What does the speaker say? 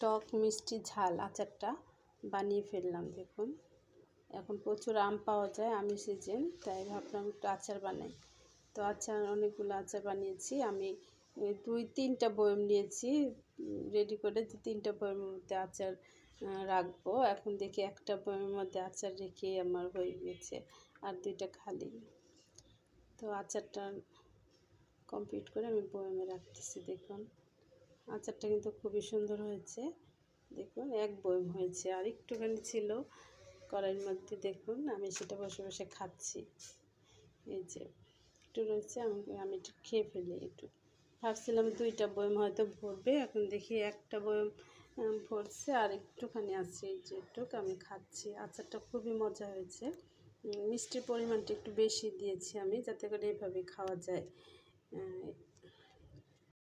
টক মিষ্টি ঝাল আচারটা বানিয়ে ফেললাম। দেখুন, এখন প্রচুর আম পাওয়া যায়, আমের সিজন, তাই ভাবলাম একটু আচার বানাই। তো আচার অনেকগুলো আচার বানিয়েছি আমি। 2-3টা বয়ম নিয়েছি রেডি করে, 3টা বয়মের মধ্যে আচার রাখবো। এখন দেখি একটা বয়মের মধ্যে আচার রেখে আমার হয়ে গেছে, আর 2টা খালি। তো আচারটা কমপ্লিট করে আমি বয়মে রাখতেছি। দেখুন, আচারটা কিন্তু খুবই সুন্দর হয়েছে। দেখুন, এক বয়ম হয়েছে, আর একটুখানি ছিল কড়াইয়ের মধ্যে। দেখুন, আমি সেটা বসে বসে খাচ্ছি। এই যে একটু রয়েছে, আমি একটু খেয়ে ফেলি। একটু ভাবছিলাম 2টা বয়ম হয়তো ভরবে, এখন দেখি একটা বয়ম ভরছে, আর একটুখানি আছে। এই যে একটু আমি খাচ্ছি। আচারটা খুবই মজা হয়েছে। মিষ্টির পরিমাণটা একটু বেশি দিয়েছি আমি, যাতে করে এভাবে খাওয়া যায়।